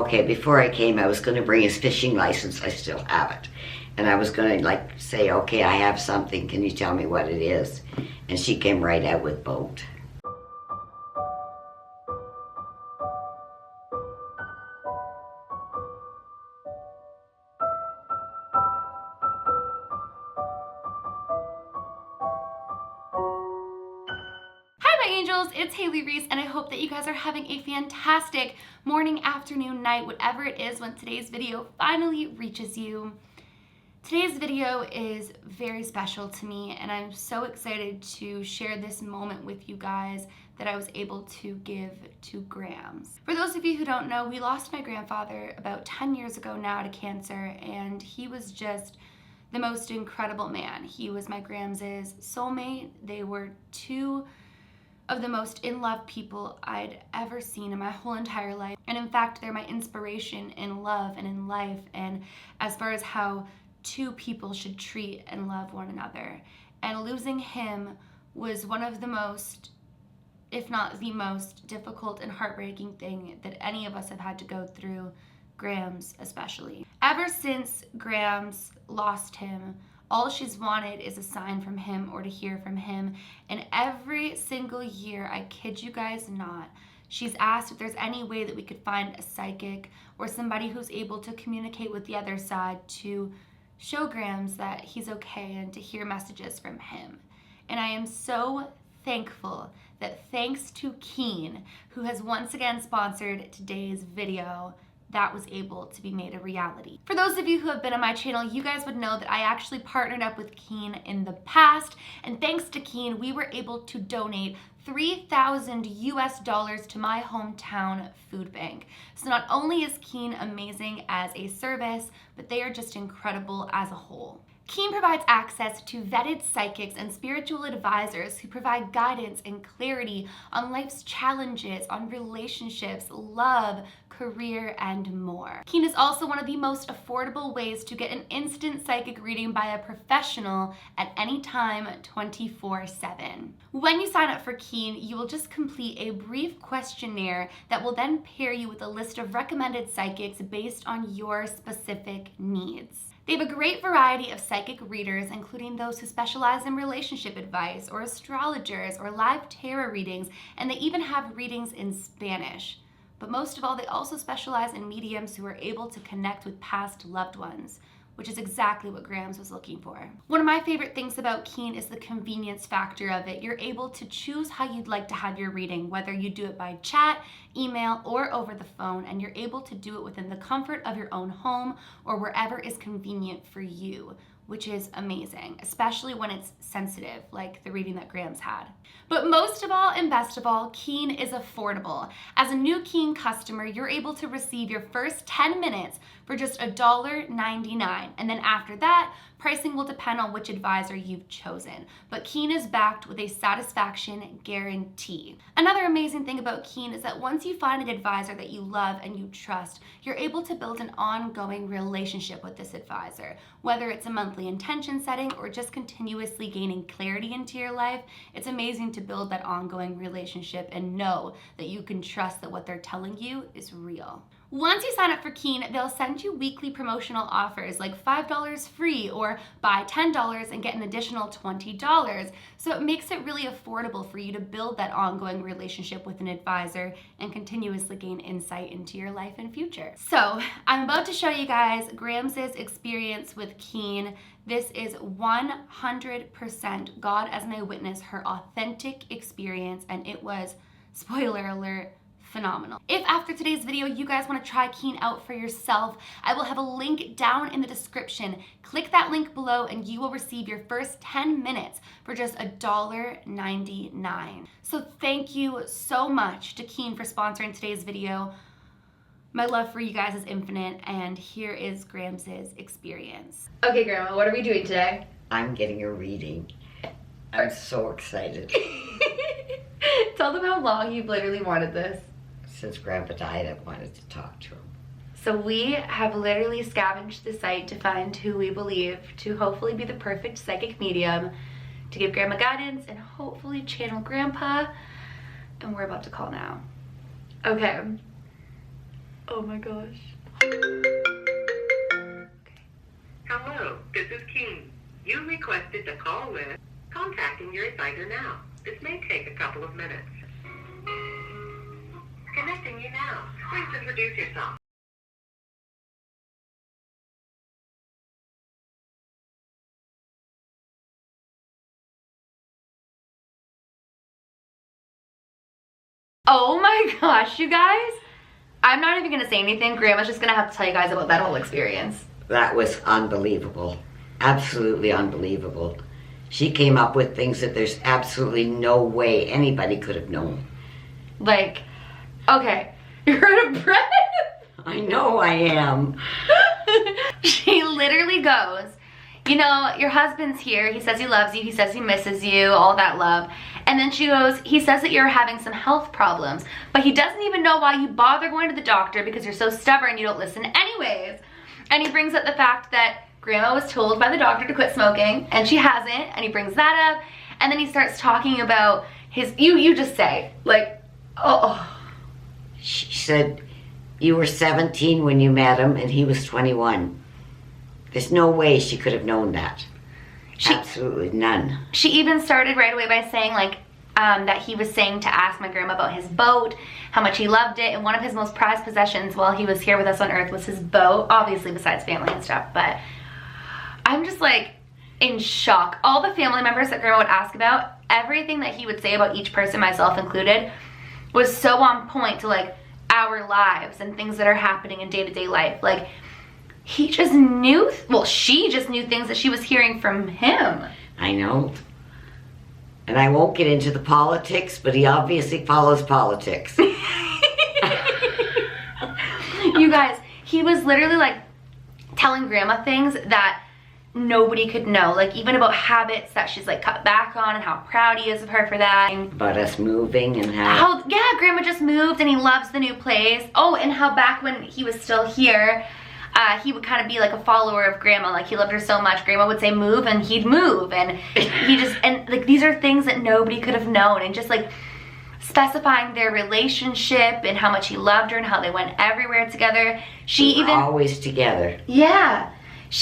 Okay, before I came, I was going to bring his fishing license. I still have it. And I was going to like say, okay, I have something. Can you tell me what it is? And she came right out with boat. Hi my angels, it's Hailey Reese and I hope that you guys are having a fantastic morning, afternoon, night, whatever it is when today's video finally reaches you. Today's video is very special to me and I'm so excited to share this moment with you guys that I was able to give to Grams. For those of you who don't know, we lost my grandfather about 10 years ago now to cancer, and he was just the most incredible man. He was my Grams' soulmate. They were two of the most in-love people I'd ever seen in my whole entire life. And in fact, they're my inspiration in love and in life, and as far as how two people should treat and love one another. And losing him was one of the most, if not the most, difficult and heartbreaking thing that any of us have had to go through, Grams especially. Ever since Grams lost him, all she's wanted is a sign from him or to hear from him. And every single year, I kid you guys not, she's asked if there's any way that we could find a psychic or somebody who's able to communicate with the other side to show Grams that he's okay and to hear messages from him. And I am so thankful that thanks to Keen, who has once again sponsored today's video, that was able to be made a reality. For those of you who have been on my channel, you guys would know that I actually partnered up with Keen in the past, and thanks to Keen, we were able to donate $3,000 to my hometown food bank. So not only is Keen amazing as a service, but they are just incredible as a whole. Keen provides access to vetted psychics and spiritual advisors who provide guidance and clarity on life's challenges, on relationships, love, career, and more. Keen is also one of the most affordable ways to get an instant psychic reading by a professional at any time, 24/7. When you sign up for Keen, you will just complete a brief questionnaire that will then pair you with a list of recommended psychics based on your specific needs. They have a great variety of psychic readers, including those who specialize in relationship advice, or astrologers, or live tarot readings, and they even have readings in Spanish. But most of all, they also specialize in mediums who are able to connect with past loved ones, which is exactly what Grams was looking for. One of my favorite things about Keen is the convenience factor of it. You're able to choose how you'd like to have your reading, whether you do it by chat, email, or over the phone, and you're able to do it within the comfort of your own home or wherever is convenient for you, which is amazing, especially when it's sensitive, like the reading that Grams had. But most of all and best of all, Keen is affordable. As a new Keen customer, you're able to receive your first 10 minutes for just $1.99. And then after that, pricing will depend on which advisor you've chosen. But Keen is backed with a satisfaction guarantee. Another amazing thing about Keen is that once you find an advisor that you love and you trust, you're able to build an ongoing relationship with this advisor. Whether it's a monthly intention setting or just continuously gaining clarity into your life, it's amazing to build that ongoing relationship and know that you can trust that what they're telling you is real. Once you sign up for Keen, they'll send you weekly promotional offers like $5 free or buy $10 and get an additional $20. So it makes it really affordable for you to build that ongoing relationship with an advisor and continuously gain insight into your life and future. So I'm about to show you guys Grams' experience with Keen. This is 100% God as my witness, her authentic experience, and it was, spoiler alert, phenomenal. If after today's video you guys want to try Keen out for yourself, I will have a link down in the description. Click that link below and you will receive your first 10 minutes for just $1.99. So thank you so much to Keen for sponsoring today's video. My love for you guys is infinite, and here is Grams' experience. Okay, Grandma, what are we doing today? I'm getting a reading. I'm so excited. Tell them how long you've literally wanted this. Since Grandpa died, I wanted to talk to him. So we have literally scavenged the site to find who we believe to hopefully be the perfect psychic medium to give Grandma guidance and hopefully channel Grandpa. And we're about to call now. Okay. Oh my gosh. Hello, this is King. You requested the call list. Contacting your advisor now. This may take a couple of minutes. Connecting you now. Please introduce yourself. Oh my gosh, you guys. I'm not even gonna say anything. Grandma's just gonna have to tell you guys about that whole experience. That was unbelievable. Absolutely unbelievable. She came up with things that there's absolutely no way anybody could have known. Like, okay, you're out of breath. I know I am. She literally goes, you know, your husband's here. He says he loves you. He says he misses you, all that love. And then she goes, he says that you're having some health problems, but he doesn't even know why you bother going to the doctor because you're so stubborn you don't listen anyways. And he brings up the fact that Grandma was told by the doctor to quit smoking, and she hasn't, and he brings that up. And then he starts talking about his, you just say, like, oh. She said, you were 17 when you met him, and he was 21. There's no way she could have known that. Absolutely none. She even started right away by saying, like, that he was saying to ask my grandma about his boat, how much he loved it, and one of his most prized possessions while he was here with us on Earth was his boat, obviously besides family and stuff, but I'm just like in shock. All the family members that Grandma would ask about, everything that he would say about each person, myself included, was so on point to like our lives and things that are happening in day-to-day life. Like, he just knew, well, she just knew things that she was hearing from him. I know. And I won't get into the politics, but he obviously follows politics. You guys, he was literally like telling Grandma things that nobody could know, like even about habits that she's like cut back on and how proud he is of her for that. About us moving and how yeah, Grandma just moved and he loves the new place. Oh, and how back when he was still here, he would kind of be like a follower of Grandma. Like, he loved her so much, Grandma would say move and he'd move, and he just, and like these are things that nobody could have known, and just like specifying their relationship and how much he loved her and how they went everywhere together. She even always together. Yeah.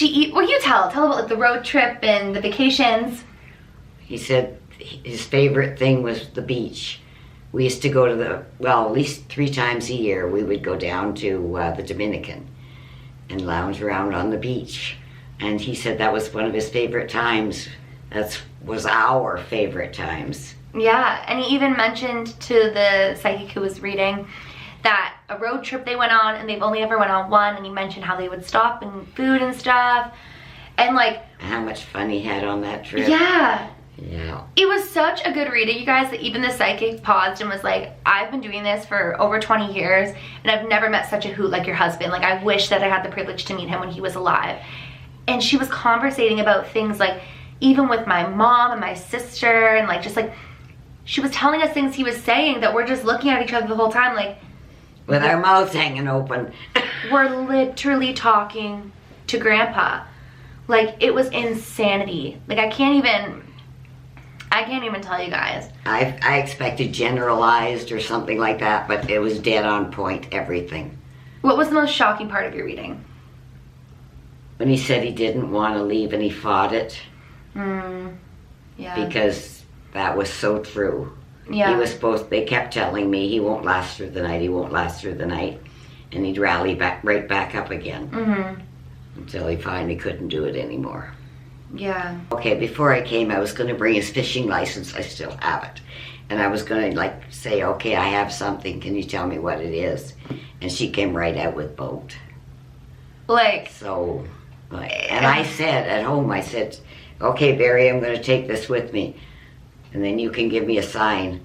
Well, you tell about like the road trip and the vacations. He said his favorite thing was the beach. We used to go to at least 3 times a year, we would go down to the Dominican and lounge around on the beach. And he said that was one of his favorite times. That was our favorite times. Yeah, and he even mentioned to the psychic who was reading that a road trip they went on, and they've only ever went on one, and he mentioned how they would stop and food and stuff, and like how much fun he had on that trip. Yeah. Yeah. It was such a good reading, you guys, that even the psychic paused and was like, I've been doing this for over 20 years, and I've never met such a hoot like your husband. Like, I wish that I had the privilege to meet him when he was alive. And she was conversating about things like, even with my mom and my sister, and like, just like, she was telling us things he was saying that we're just looking at each other the whole time, like, with our mouths hanging open. We're literally talking to Grandpa. Like, it was insanity. Like, I can't even tell you guys. I expected generalized or something like that, but it was dead on point, everything. What was the most shocking part of your reading? When he said he didn't want to leave and he fought it. Yeah. Because that was so true. Yeah. He was they kept telling me he won't last through the night, he won't last through the night. And he'd rally right back up again. Until he finally couldn't do it anymore. Yeah. Okay, before I came, I was going to bring his fishing license. I still have it. And I was going to like say, okay, I have something. Can you tell me what it is? And she came right out with boat. Like. So, and I said at home, I said, okay, Barry, I'm going to take this with me. And then you can give me a sign.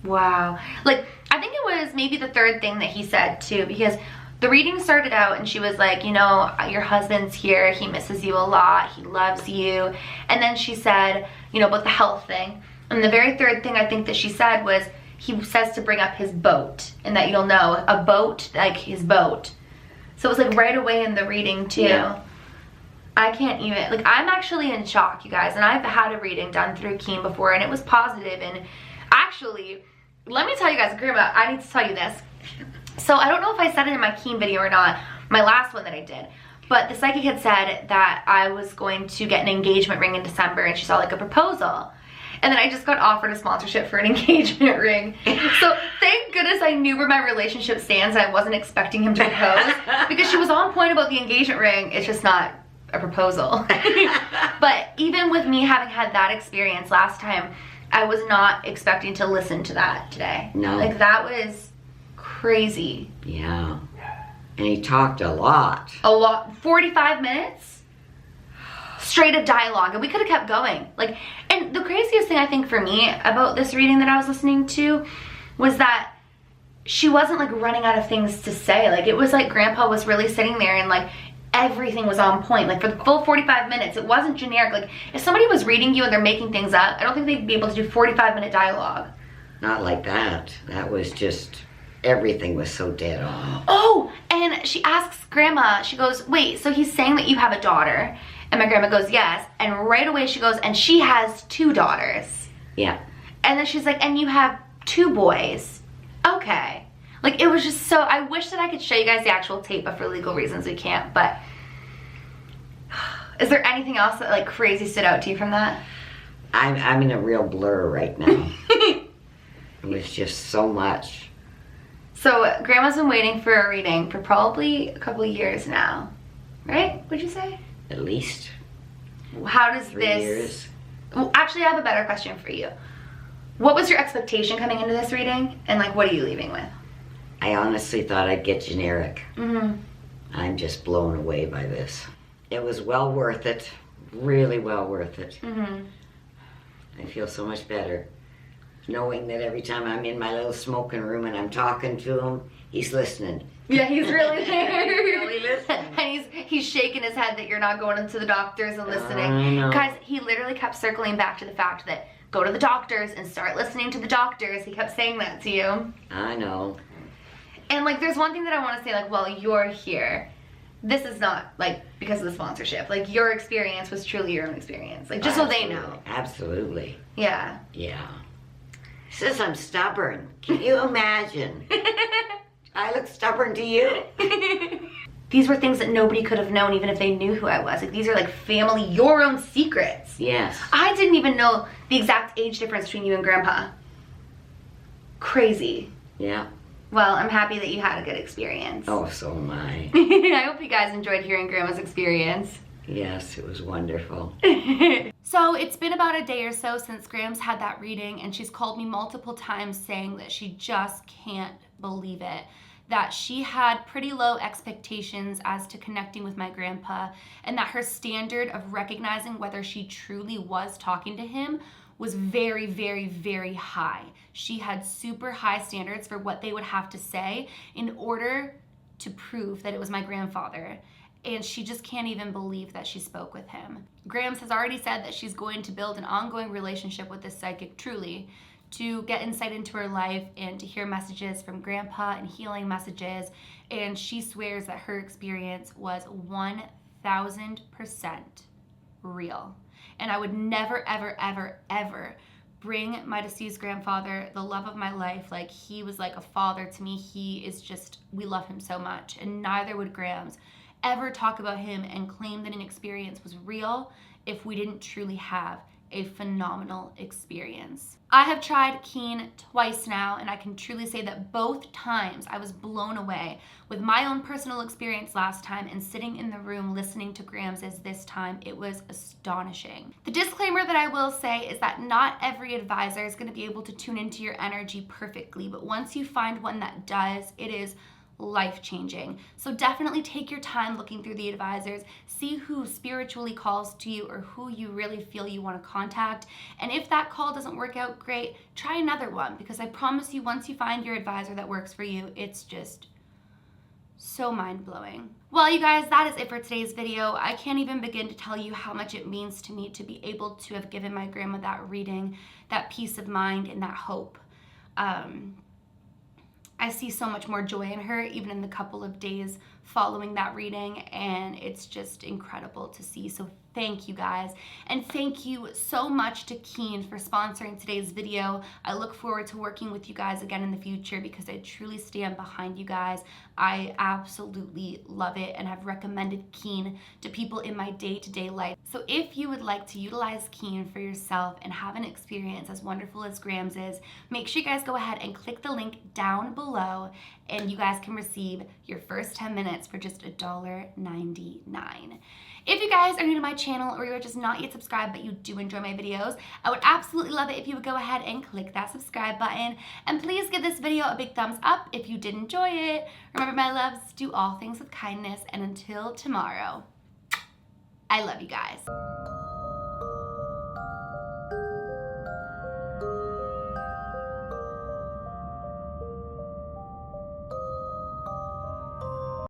Wow. Like, I think it was maybe the third thing that he said too, because the reading started out and she was like, you know, your husband's here, he misses you a lot, he loves you. And then she said, you know, about the health thing. And the very third thing I think that she said was, he says to bring up his boat, and that you'll know, a boat, like his boat. So it was like right away in the reading too. Yeah. I can't even, like, I'm actually in shock, you guys. And I've had a reading done through Keen before, and it was positive. And actually, let me tell you guys, Grandma, I need to tell you this. So I don't know if I said it in my Keen video or not, my last one that I did, but the psychic had said that I was going to get an engagement ring in December, and she saw like a proposal. And then I just got offered a sponsorship for an engagement ring. So thank goodness I knew where my relationship stands and I wasn't expecting him to propose, because she was on point about the engagement ring. It's just not a proposal. But even with me having had that experience last time, I was not expecting to listen to that today. No. Like, that was crazy. Yeah. And he talked a lot. A lot. 45 minutes straight of dialogue, and we could have kept going. Like, and the craziest thing I think for me about this reading that I was listening to was that she wasn't like running out of things to say. Like, it was like Grandpa was really sitting there and like everything was on point. Like, for the full 45 minutes, it wasn't generic. Like, if somebody was reading you and they're making things up, I don't think they'd be able to do 45-minute dialogue. Not like that. That was just, everything was so dead on. Oh, and she asks Grandma, she goes, wait, so he's saying that you have a daughter? And my grandma goes, yes. And right away she goes, and she has 2 daughters. Yeah. And then she's like, and you have 2 boys. Okay. Like, it was just so, I wish that I could show you guys the actual tape, but for legal reasons we can't. But is there anything else that like crazy stood out to you from that? I'm in a real blur right now. It was just so much. So Grandma's been waiting for a reading for probably a couple of years now, right? Would you say? At least How does 3 this... years. Well, actually, I have a better question for you. What was your expectation coming into this reading, and like, what are you leaving with? I honestly thought I'd get generic. Mm-hmm. I'm just blown away by this. It was well worth it. Really well worth it. Mm-hmm. I feel so much better knowing that every time I'm in my little smoking room and I'm talking to him, he's listening. Yeah, he's really there. Really listening. And he's shaking his head that you're not going into the doctors and listening. I know. Guys, he literally kept circling back to the fact that go to the doctors and start listening to the doctors. He kept saying that to you. I know. And like, there's one thing that I want to say, like, while you're here, this is not like because of the sponsorship. Like, your experience was truly your own experience. Like, just so they know. Absolutely. Yeah. Yeah. He says I'm stubborn. Can you imagine? I look stubborn to you? These were things that nobody could have known even if they knew who I was. Like, these are like family, your own secrets. Yes. I didn't even know the exact age difference between you and Grandpa. Crazy. Yeah. Well, I'm happy that you had a good experience. Oh, so am I. I hope you guys enjoyed hearing Grandma's experience. Yes, it was wonderful. So it's been about a day or so since Grams had that reading, and she's called me multiple times saying that she just can't believe it. That she had pretty low expectations as to connecting with my grandpa, and that her standard of recognizing whether she truly was talking to him was very, very, very high. She had super high standards for what they would have to say in order to prove that it was my grandfather. And she just can't even believe that she spoke with him. Grams has already said that she's going to build an ongoing relationship with this psychic, truly, to get insight into her life and to hear messages from Grandpa and healing messages. And she swears that her experience was 1000% real. And I would never, ever, ever, ever bring my deceased grandfather, the love of my life, like he was like a father to me. He is just, we love him so much. And neither would Grams ever talk about him and claim that an experience was real if we didn't truly have a phenomenal experience. I have tried Keen twice now, and I can truly say that both times I was blown away with my own personal experience last time, and sitting in the room listening to Grams' this time, it was astonishing. The disclaimer that I will say is that not every advisor is going to be able to tune into your energy perfectly, but once you find one that does, it is life-changing. So definitely take your time looking through the advisors, see who spiritually calls to you or who you really feel you want to contact. And if that call doesn't work out great, try another one, because I promise you, once you find your advisor that works for you, it's just so mind-blowing. Well, you guys, that is it for today's video. I can't even begin to tell you how much it means to me to be able to have given my grandma that reading, that peace of mind, and that hope. I see so much more joy in her, even in the couple of days following that reading, and it's just incredible to see. So thank you guys, and thank you so much to Keen for sponsoring today's video. I look forward to working with you guys again in the future because I truly stand behind you guys. I absolutely love it and have recommended Keen to people in my day-to-day life. So if you would like to utilize Keen for yourself and have an experience as wonderful as Graham's is, make sure you guys go ahead and click the link down below, and you guys can receive your first 10 minutes for just $1.99. If you guys are new to my channel or you're just not yet subscribed but you do enjoy my videos, I would absolutely love it if you would go ahead and click that subscribe button. And please give this video a big thumbs up if you did enjoy it. Remember, my loves, do all things with kindness, and until tomorrow, I love you guys.